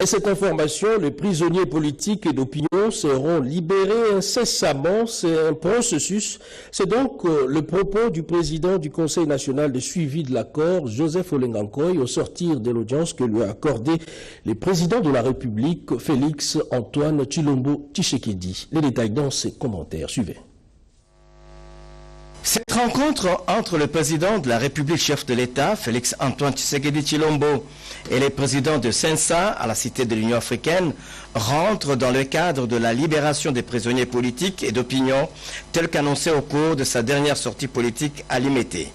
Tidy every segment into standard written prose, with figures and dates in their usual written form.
cette information, les prisonniers politiques et d'opinion seront libérés incessamment. C'est un processus. C'est donc le propos du président du Conseil national de suivi de l'accord, Joseph Olenga-Nkoy, au sortir de l'audience que lui a accordé le président de la République, Félix Antoine Tshilombo Tshisekedi. Les détails dans ses commentaires. Suivez. Cette rencontre entre le président de la République, chef de l'État, Félix Antoine Tshisekedi Tshilombo, et les présidents de Sensa, à la Cité de l'Union africaine, rentre dans le cadre de la libération des prisonniers politiques et d'opinion, tel qu'annoncé au cours de sa dernière sortie politique à Limete.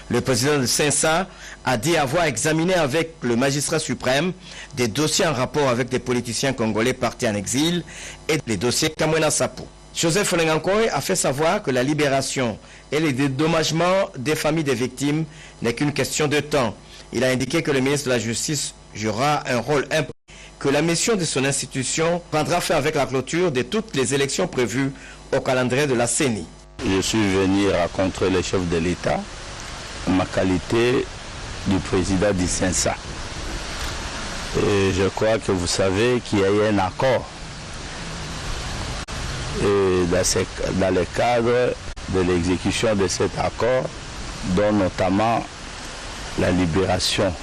Le président de Sensa a dit avoir examiné avec le magistrat suprême des dossiers en rapport avec des politiciens congolais partis en exil et les dossiers Kamwena Sapo. Joseph Olenga-Nkoy a fait savoir que la libération et les dédommagements des familles des victimes n'est qu'une question de temps. Il a indiqué que le ministre de la Justice jouera un rôle important, que la mission de son institution prendra fin avec la clôture de toutes les élections prévues au calendrier de la CENI. Je suis venu rencontrer le chef de l'État en ma qualité du président du Sensa. Et je crois que vous savez qu'il y a eu un accord. Et dans le cadre de l'exécution de cet accord, dont notamment la libération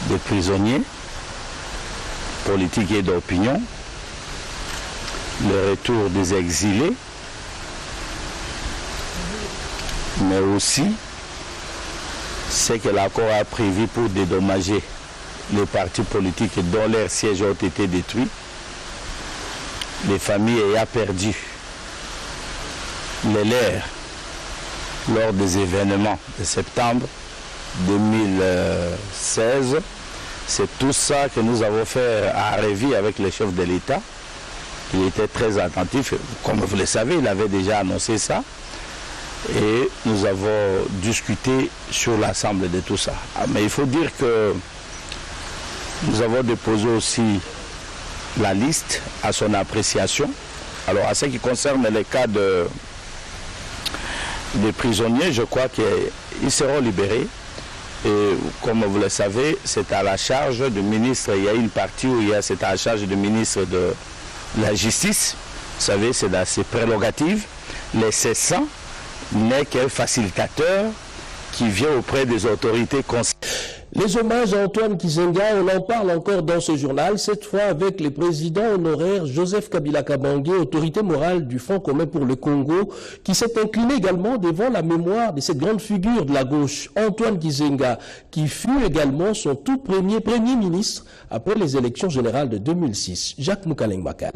des prisonniers politiques et d'opinion, le retour des exilés, mais aussi ce que l'accord a prévu pour dédommager les partis politiques dont leurs sièges ont été détruits, les familles ayant perdu les leurs lors des événements de septembre 2016. C'est tout ça que nous avons fait à Révi avec le chef de l'État. Il était très attentif, comme vous le savez, il avait déjà annoncé ça. Et nous avons discuté sur l'ensemble de tout ça. Mais il faut dire que nous avons déposé aussi la liste à son appréciation. Alors, à ce qui concerne les cas des prisonniers, je crois qu'ils seront libérés. Et comme vous le savez, c'est à la charge du ministre. Il y a une partie où c'est à la charge du ministre de la Justice. Vous savez, c'est dans ses prérogatives. Les cessants n'est qu'un facilitateur qui vient auprès des autorités concernées. Les hommages à Antoine Gizenga, on en parle encore dans ce journal, cette fois avec le président honoraire Joseph Kabila Kabange, autorité morale du Front commun pour le Congo, qui s'est incliné également devant la mémoire de cette grande figure de la gauche, Antoine Gizenga, qui fut également son tout premier ministre après les élections générales de 2006. Jacques Moukaleng-Makal.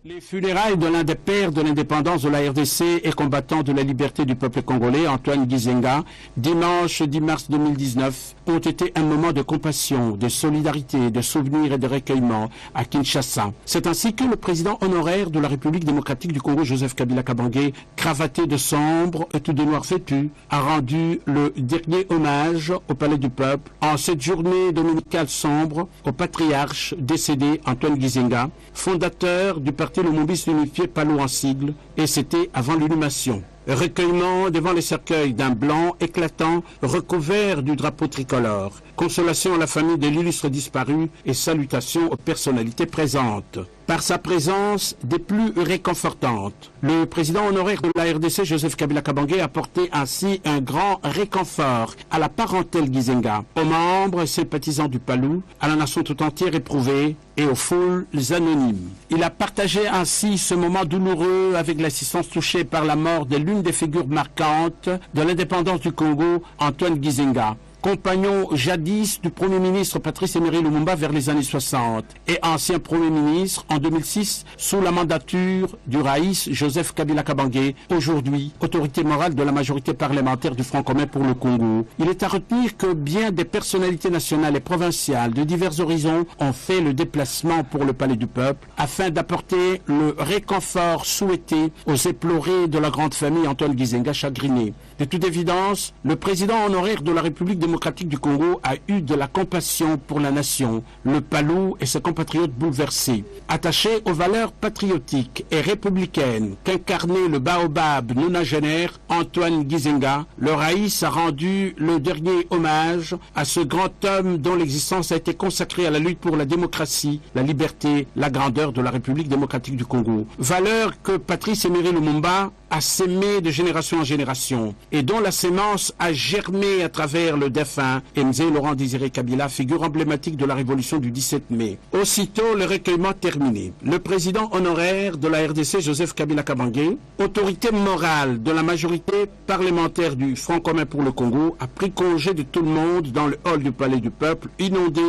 Les funérailles de l'un des pères de l'indépendance de la RDC et combattant de la liberté du peuple congolais, Antoine Gizenga, dimanche 10 mars 2019, ont été un moment de compassion, de solidarité, de souvenir et de recueillement à Kinshasa. C'est ainsi que le président honoraire de la République démocratique du Congo, Joseph Kabila Kabange, cravaté de sombre et tout de noir vêtu, a rendu le dernier hommage au Palais du Peuple en cette journée dominicale sombre au patriarche décédé Antoine Gizenga, fondateur du parti le Mombiste unifié Palou en sigle, et c'était avant l'inhumation. Recueillement devant les cercueils d'un blanc éclatant recouvert du drapeau tricolore. Consolation à la famille de l'illustre disparu et salutations aux personnalités présentes. Par sa présence des plus réconfortantes, le président honoraire de la RDC, Joseph Kabila Kabange, a apporté ainsi un grand réconfort à la parentèle Gizenga, aux membres et sympathisants du Palou, à la nation tout entière éprouvée et aux foules anonymes. Il a partagé ainsi ce moment douloureux avec l'assistance touchée par la mort de l'une des figures marquantes de l'indépendance du Congo, Antoine Gizenga, compagnon jadis du Premier ministre Patrice Emery Lumumba vers les années 60 et ancien Premier ministre en 2006 sous la mandature du Raïs Joseph Kabila Kabange, aujourd'hui autorité morale de la majorité parlementaire du Front commun pour le Congo. Il est à retenir que bien des personnalités nationales et provinciales de divers horizons ont fait le déplacement pour le Palais du Peuple afin d'apporter le réconfort souhaité aux éplorés de la grande famille Antoine Gizenga chagriné. De toute évidence, le président honoraire de la République démocratique démocratique du Congo a eu de la compassion pour la nation, le Palou et ses compatriotes bouleversés. Attaché aux valeurs patriotiques et républicaines qu'incarnait le baobab nonagénaire Antoine Gizenga, le Raïs a rendu le dernier hommage à ce grand homme dont l'existence a été consacrée à la lutte pour la démocratie, la liberté, la grandeur de la République démocratique du Congo. Valeurs que Patrice Emery Lumumba a sémé de génération en génération et dont la sémence a germé à travers le défunt MZ Laurent Désiré Kabila, figure emblématique de la révolution du 17 mai. Aussitôt le recueillement terminé, le président honoraire de la RDC, Joseph Kabila Kabange, autorité morale de la majorité parlementaire du Front commun pour le Congo, a pris congé de tout le monde dans le hall du Palais du Peuple, inondé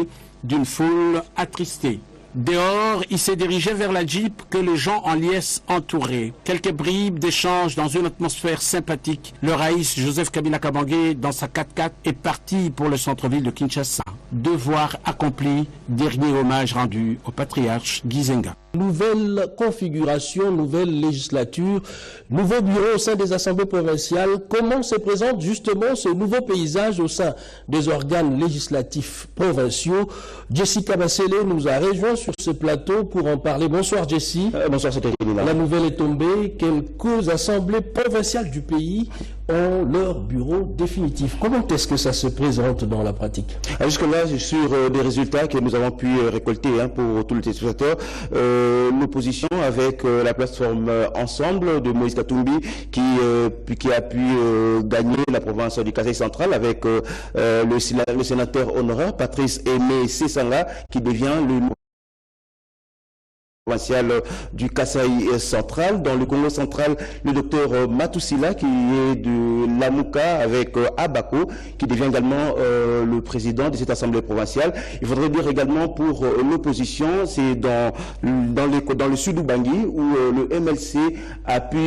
d'une foule attristée. Dehors, il s'est dirigé vers la Jeep que les gens en liesse entouraient. Quelques bribes d'échange dans une atmosphère sympathique. Le Raïs Joseph Kabila Kabange, dans sa 4x4, est parti pour le centre-ville de Kinshasa. Devoir accompli, dernier hommage rendu au patriarche Gizenga. Nouvelle configuration, nouvelle législature, nouveau bureau au sein des assemblées provinciales. Comment se présente justement ce nouveau paysage au sein des organes législatifs provinciaux? Jessica Bassele nous a rejoint sur ce plateau pour en parler. Bonsoir Jessie. Bonsoir, c'était La nouvelle est tombée. Quelques assemblées provinciales du pays ont leur bureau définitif. Comment est-ce que ça se présente dans la pratique? Jusque-là, sur des résultats que nous avons pu récolter pour tous les téléspectateurs, l'opposition avec la plateforme Ensemble de Moïse Katumbi qui a pu gagner la province du Kasaï central avec le sénateur honoraire Patrice Aimé Sessanga qui devient le provincial du Kasaï central. Dans le Congo central, le docteur Matousila qui est de Lamouka avec Abako qui devient également le président de cette assemblée provinciale. Il faudrait dire également pour l'opposition, c'est dans le sud d'Ubangi où le MLC a pu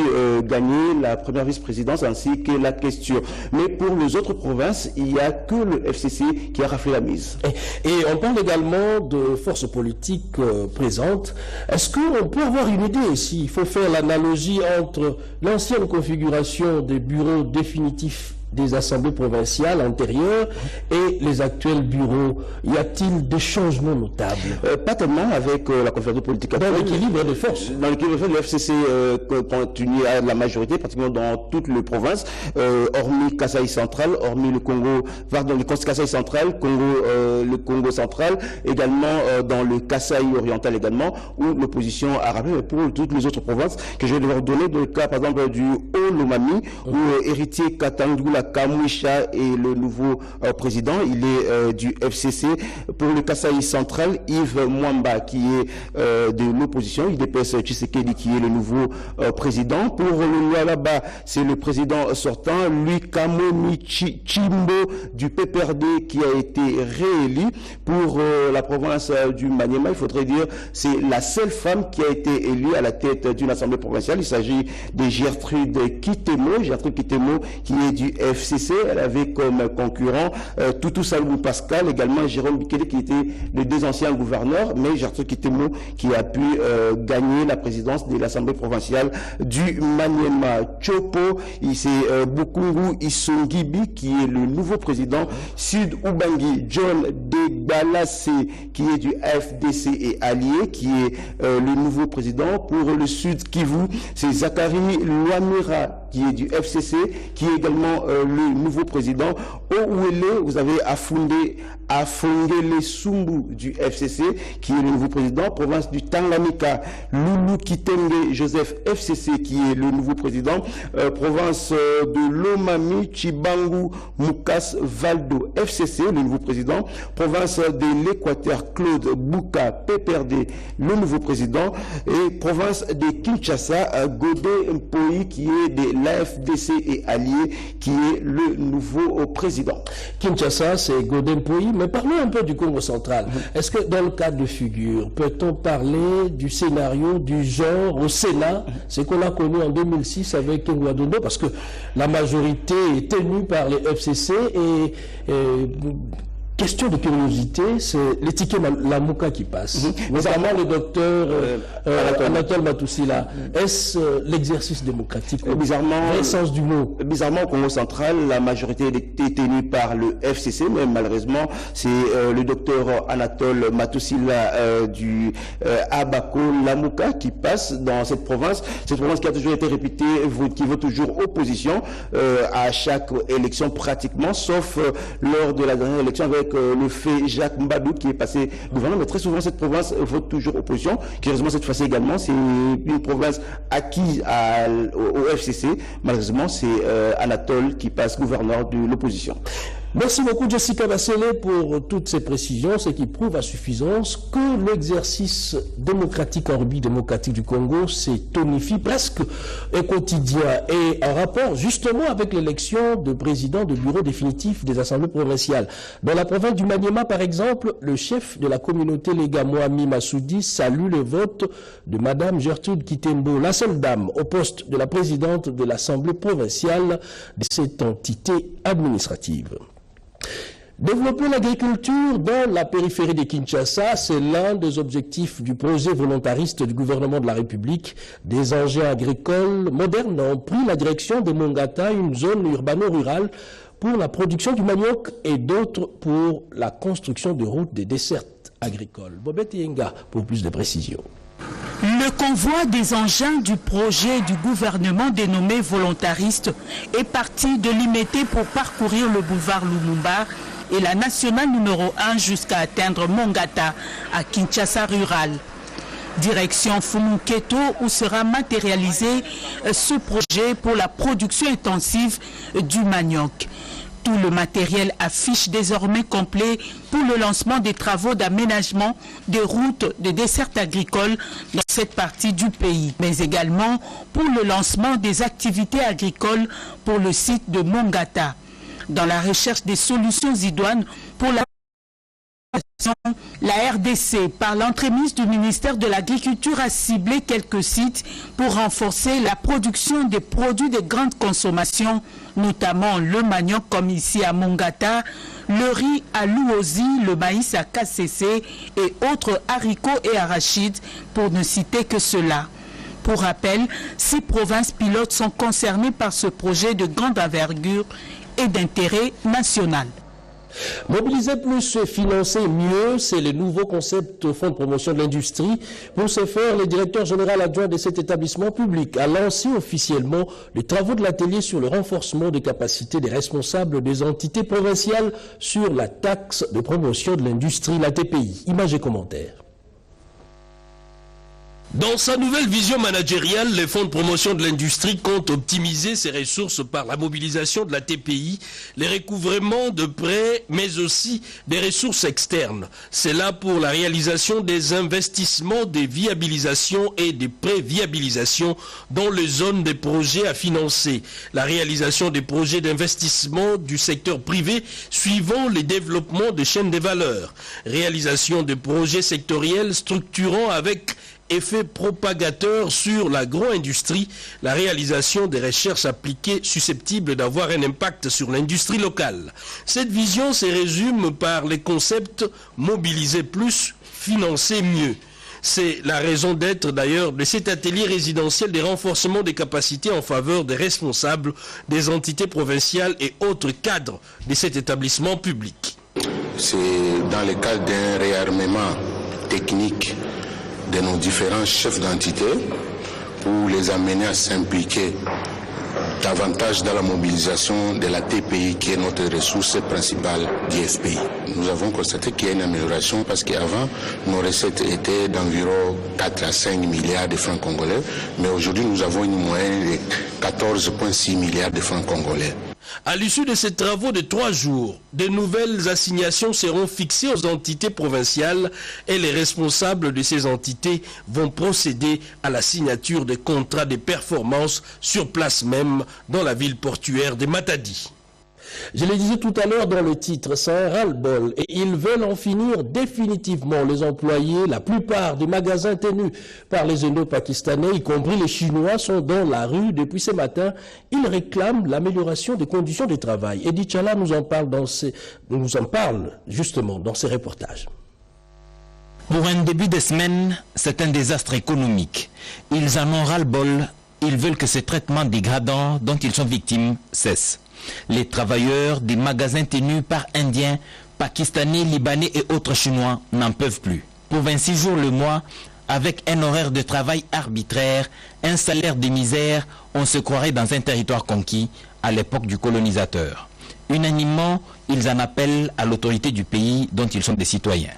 gagner la première vice-présidence ainsi que la question. Mais pour les autres provinces, il n'y a que le FCC qui a raflé la mise. Et on parle également de forces politiques présentes. Est-ce qu'on peut avoir une idée s'il faut faire l'analogie entre l'ancienne configuration des bureaux définitifs des assemblées provinciales antérieures et les actuels bureaux? Y a-t-il des changements notables? Pas tellement avec la conférence politique actuelle. Dans l'équilibre des forces. Dans l'équilibre des forces, le FCC continue à la majorité, pratiquement dans toutes les provinces, hormis Kasaï central, hormis le Congo, pardon, le Kasaï central, le Congo central, également dans le Kasaï oriental également, où l'opposition a rappelé, mais pour toutes les autres provinces que je vais devoir donner, dans le cas par exemple du Haut-Lomami, où héritier Katangula Kamwisha est le nouveau président, il est du FCC. Pour le Kasaï central, Yves Mwamba qui est de l'opposition, il dépêche Tshisekedi qui est le nouveau président. Pour le Lualaba, c'est le président sortant, lui Kamomi Chimbo du PPRD qui a été réélu. Pour la province du Maniema, il faudrait dire c'est la seule femme qui a été élue à la tête d'une assemblée provinciale. Il s'agit de Gertrude Kitemo, qui est du FCC. Elle avait comme concurrent Toutou Salou Pascal, également Jérôme Bikele qui était les deux anciens gouverneurs, mais Gertrude Kitemo qui a pu gagner la présidence de l'Assemblée provinciale du Maniema. Chopo, c'est Bukungu Isongibi qui est le nouveau président. Sud Ubangi, John Debalase qui est du FDC et allié qui est le nouveau président. Pour le Sud Kivu, c'est Zachary Luamira qui est du FCC qui est également le nouveau président. Ouele, vous avez Afundele Sumbu du FCC qui est le nouveau président. Province du Tanganyika, Loulou Kitenge Joseph FCC qui est le nouveau président. Province de Lomami, Chibangu Mukas Valdo FCC, le nouveau président. Province de l'Équateur, Claude Bouka PPRD, le nouveau président. Et province de Kinshasa, Godé Mpoi qui est de l'AFDC et allié qui est le nouveau président. Kinshasa, c'est Godé Mpoi, mais parlons un peu du Congo central. Est-ce que dans le cas de figure, peut-on parler du scénario du genre au Sénat, ce qu'on a connu en 2006 avec Ouadondo, parce que la majorité est tenue par les FCC et Question de curiosité, c'est les tickets Lamouka qui passent. Notamment le docteur Anatole Matoussila. Est-ce l'exercice démocratique Bizarrement, vrai sens du mot? Bizarrement, au Congo central, la majorité est détenue par le FCC, mais malheureusement, c'est le docteur Anatole Matoussila du Abako Lamouka qui passe dans cette province. Cette province qui a toujours été réputée, qui veut toujours opposition à chaque élection pratiquement, sauf lors de la dernière élection avec le fait Jacques Mbadou qui est passé gouvernement, mais très souvent cette province vote toujours opposition. Curieusement cette fois-ci également, c'est une province acquise au FCC. Malheureusement, c'est Anatole qui passe gouverneur de l'opposition. Merci beaucoup Jessica Bassele pour toutes ces précisions, ce qui prouve à suffisance que l'exercice démocratique en République démocratique du Congo s'est tonifié presque au quotidien et en rapport justement avec l'élection de président de bureau définitif des assemblées provinciales. Dans la province du Maniema par exemple, le chef de la communauté Lega Moami Massoudi salue le vote de Madame Gertrude Kitembo, la seule dame au poste de la présidente de l'assemblée provinciale de cette entité administrative. Développer l'agriculture dans la périphérie de Kinshasa, c'est l'un des objectifs du projet volontariste du gouvernement de la République. Des engins agricoles modernes ont pris la direction de Mongata, une zone urbano-rurale pour la production du manioc et d'autres pour la construction de routes de dessertes agricoles. Bobette Yenga pour plus de précisions. Le convoi des engins du projet du gouvernement dénommé volontariste est parti de Limete pour parcourir le boulevard Lumumba et la nationale numéro 1 jusqu'à atteindre Mongata à Kinshasa rural. Direction Fumuketo où sera matérialisé ce projet pour la production intensive du manioc. Tout le matériel affiche désormais complet pour le lancement des travaux d'aménagement des routes de dessertes agricoles dans cette partie du pays, mais également pour le lancement des activités agricoles pour le site de Mongata. Dans la recherche des solutions idoines pour la RDC, par l'entremise du ministère de l'Agriculture, a ciblé quelques sites pour renforcer la production des produits de grande consommation, notamment le manioc comme ici à Mongata, le riz à Louosi, le maïs à KCC et autres haricots et arachides, pour ne citer que cela. Pour rappel, 6 provinces pilotes sont concernées par ce projet de grande envergure et d'intérêt national. Mobiliser plus, financer mieux, c'est le nouveau concept au Fonds de promotion de l'industrie. Pour ce faire, le directeur général adjoint de cet établissement public a lancé officiellement les travaux de l'atelier sur le renforcement des capacités des responsables des entités provinciales sur la taxe de promotion de l'industrie, la TPI. Images et commentaires. Dans sa nouvelle vision managériale, le Fonds de promotion de l'industrie compte optimiser ses ressources par la mobilisation de la TPI, les recouvrements de prêts, mais aussi des ressources externes. C'est là pour la réalisation des investissements, des viabilisations et des pré-viabilisations dans les zones des projets à financer. La réalisation des projets d'investissement du secteur privé suivant les développements des chaînes de valeur. Réalisation des projets sectoriels structurants avec effet propagateur sur l'agro-industrie, la réalisation des recherches appliquées susceptibles d'avoir un impact sur l'industrie locale. Cette vision se résume par les concepts mobiliser plus, financer mieux. C'est la raison d'être d'ailleurs de cet atelier résidentiel des renforcements des capacités en faveur des responsables des entités provinciales et autres cadres de cet établissement public. C'est dans le cadre d'un réarmement technique de nos différents chefs d'entité pour les amener à s'impliquer davantage dans la mobilisation de la TPI qui est notre ressource principale d'IFPI. Nous avons constaté qu'il y a une amélioration parce qu'avant nos recettes étaient d'environ 4 à 5 milliards de francs congolais, mais aujourd'hui nous avons une moyenne de 14,6 milliards de francs congolais. À l'issue de ces travaux de 3 jours, de nouvelles assignations seront fixées aux entités provinciales et les responsables de ces entités vont procéder à la signature des contrats de performance sur place même dans la ville portuaire de Matadi. Je le disais tout à l'heure dans le titre, c'est un ras-le-bol et ils veulent en finir définitivement. Les employés, la plupart des magasins tenus par les Indo-Pakistanais, y compris les Chinois, sont dans la rue depuis ce matin. Ils réclament l'amélioration des conditions de travail. Eddie Chala nous en parle justement dans ses reportages. Pour un début de semaine, c'est un désastre économique. Ils en ont ras-le-bol. Ils veulent que ce traitement dégradant dont ils sont victimes cesse. Les travailleurs des magasins tenus par Indiens, Pakistanais, Libanais et autres Chinois n'en peuvent plus. Pour 26 jours le mois, avec un horaire de travail arbitraire, un salaire de misère, on se croirait dans un territoire conquis à l'époque du colonisateur. Unanimement, ils en appellent à l'autorité du pays dont ils sont des citoyens.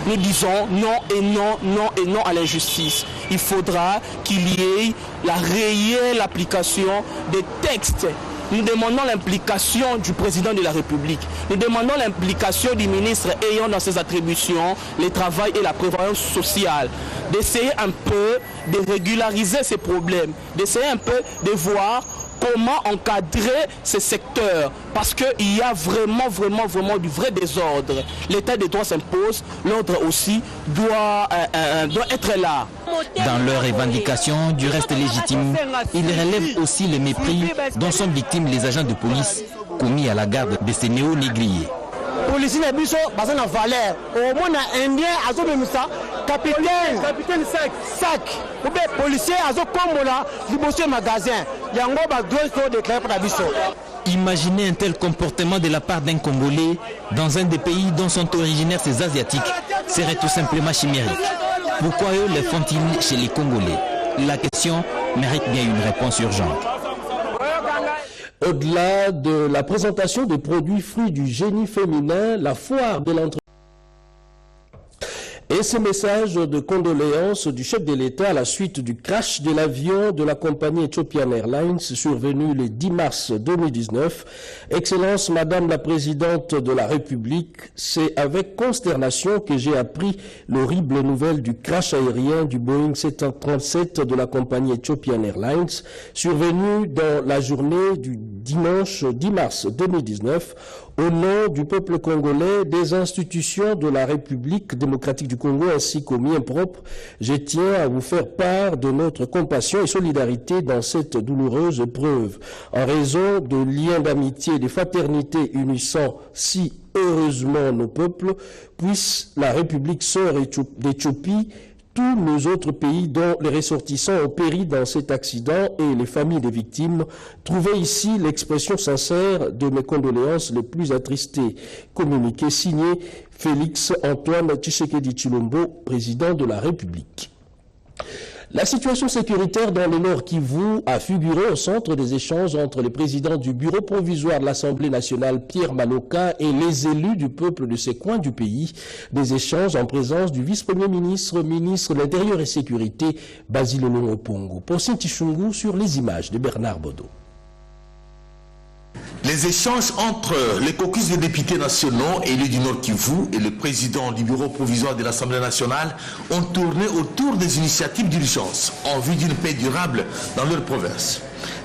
Nous disons non et non, non et non à l'injustice. Il faudra qu'il y ait la réelle application des textes. Nous demandons l'implication du président de la République. Nous demandons l'implication du ministre ayant dans ses attributions le travail et la prévoyance sociale. D'essayer un peu de régulariser ces problèmes, d'essayer un peu de voir comment encadrer ces secteurs, parce qu'il y a vraiment du vrai désordre. L'état de droit s'impose, l'ordre aussi doit être là. Dans leurs revendications du reste légitime, ils relèvent aussi le mépris dont sont victimes les agents de police commis à la garde de ces néo-négriers. Policiers na biso baza na valeur au moins indien azobemisa capitaine sac ou bien policier azokombola liboso magasin yango ba doit déclarer pour biso. Imaginez un tel comportement de la part d'un Congolais dans un des pays dont sont originaires ces Asiatiques serait tout simplement chimérique. Pourquoi eux le font-ils chez les Congolais? La question mérite bien une réponse urgente. Au-delà de la présentation des produits fruits du génie féminin, la foire de l'entreprise et ce message de condoléances du chef de l'État à la suite du crash de l'avion de la compagnie Ethiopian Airlines survenu le 10 mars 2019. Excellence, Madame la Présidente de la République, c'est avec consternation que j'ai appris l'horrible nouvelle du crash aérien du Boeing 737 de la compagnie Ethiopian Airlines survenu dans la journée du dimanche 10 mars 2019. Au nom du peuple congolais, des institutions de la République démocratique du Congo ainsi qu'aux miens propres, je tiens à vous faire part de notre compassion et solidarité dans cette douloureuse épreuve. En raison de liens d'amitié et de fraternité unissant si heureusement nos peuples, puisse la République sœur d'Éthiopie, tous nos autres pays dont les ressortissants ont péri dans cet accident et les familles des victimes, trouver ici l'expression sincère de mes condoléances les plus attristées. Communiqué signé Félix Antoine Tshisekedi Tshilombo, président de la République. La situation sécuritaire dans le Nord Kivu a figuré au centre des échanges entre les présidents du bureau provisoire de l'Assemblée nationale, Pierre Maloka, et les élus du peuple de ces coins du pays. Des échanges en présence du vice-premier ministre, ministre de l'Intérieur et Sécurité, Basile Longo-Pongo. Pour Saint-Ichungu sur les images de Bernard Bodo. Les échanges entre les caucus des députés nationaux élus du Nord Kivu et le président du bureau provisoire de l'Assemblée nationale ont tourné autour des initiatives d'urgence en vue d'une paix durable dans leur province.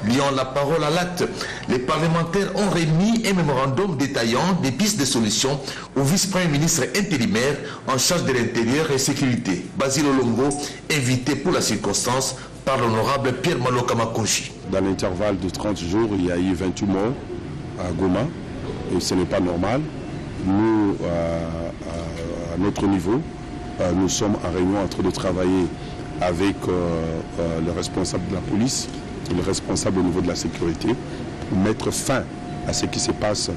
Liant la parole à l'acte, les parlementaires ont remis un mémorandum détaillant des pistes de solutions au vice-premier ministre intérimaire en charge de l'intérieur et sécurité, Basile Longo, invité pour la circonstance par l'honorable Pierre Maloka Makonchi. Dans l'intervalle de 30 jours, il y a eu 28 morts à Goma, et ce n'est pas normal. Nous, à notre niveau, nous sommes en réunion en train de travailler avec le responsable de la police, le responsable au niveau de la sécurité, pour mettre fin à ce qui se passe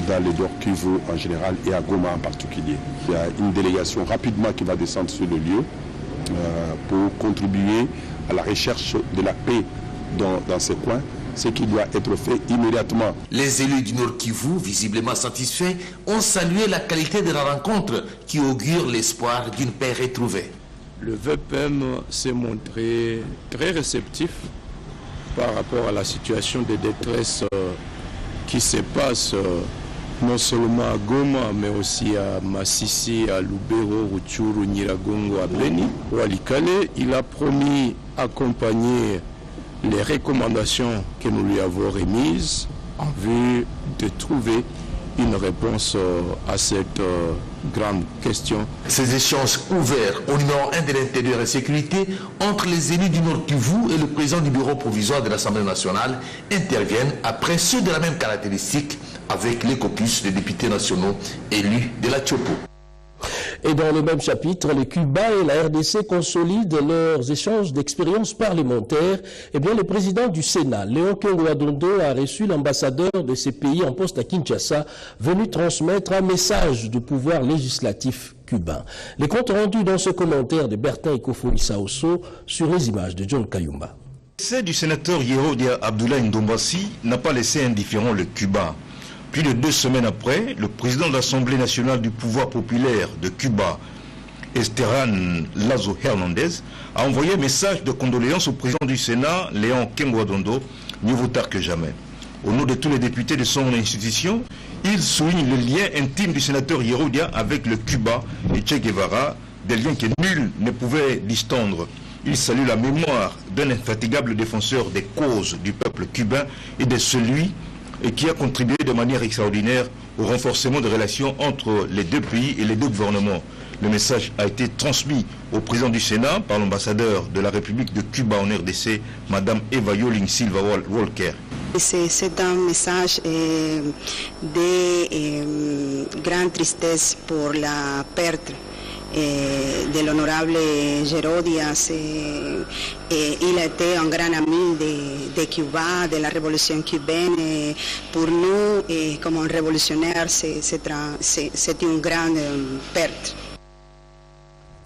dans les Nord Kivu en général et à Goma en particulier. Il y a une délégation rapidement qui va descendre sur le lieu pour contribuer à la recherche de la paix dans ces coins, ce qui doit être fait immédiatement. Les élus du Nord Kivu, visiblement satisfaits, ont salué la qualité de la rencontre qui augure l'espoir d'une paix retrouvée. Le VPM s'est montré très réceptif par rapport à la situation de détresse qui se passe non seulement à Goma, mais aussi à Massissi, à Lubero, Rutshuru, Nyiragongo, à Beni. Walikale, il a promis d'accompagner les recommandations que nous lui avons remises en vue de trouver une réponse à cette grande question. Ces échanges ouverts au numéro 1 de l'intérieur et sécurité entre les élus du Nord Kivu et le président du bureau provisoire de l'Assemblée nationale interviennent après ceux de la même caractéristique avec les caucus des députés nationaux élus de la Tchopo. Et dans le même chapitre, les Cuba et la RDC consolident leurs échanges d'expériences parlementaires. Eh bien, le président du Sénat, Léon Kengo-Adondo, a reçu l'ambassadeur de ces pays en poste à Kinshasa, venu transmettre un message du pouvoir législatif cubain. Les comptes rendus dans ce commentaire de Bertin Ikofo-Issaoso sur les images de John Kayumba. L'essai du sénateur Yerodia Abdoulaye Ndombassi n'a pas laissé indifférent le Cuba. Plus de 2 semaines après, le président de l'Assemblée nationale du pouvoir populaire de Cuba, Esteban Lazo Hernandez, a envoyé un message de condoléances au président du Sénat, Léon Kengo-Adondo, mieux vaut tard que jamais. Au nom de tous les députés de son institution, il souligne le lien intime du sénateur Yerodia avec le Cuba et Che Guevara, des liens que nul ne pouvait distendre. Il salue la mémoire d'un infatigable défenseur des causes du peuple cubain et de celui qui a contribué de manière extraordinaire au renforcement des relations entre les deux pays et les deux gouvernements. Le message a été transmis au président du Sénat par l'ambassadeur de la République de Cuba en RDC, Madame Eva Yoling Silva Walker. C'est un message de grande tristesse pour la perte de l'honorable Gerodias. Il était un grand ami de Cuba, de la révolution cubaine. Et pour nous, comme un révolutionnaire, c'est une grande perte.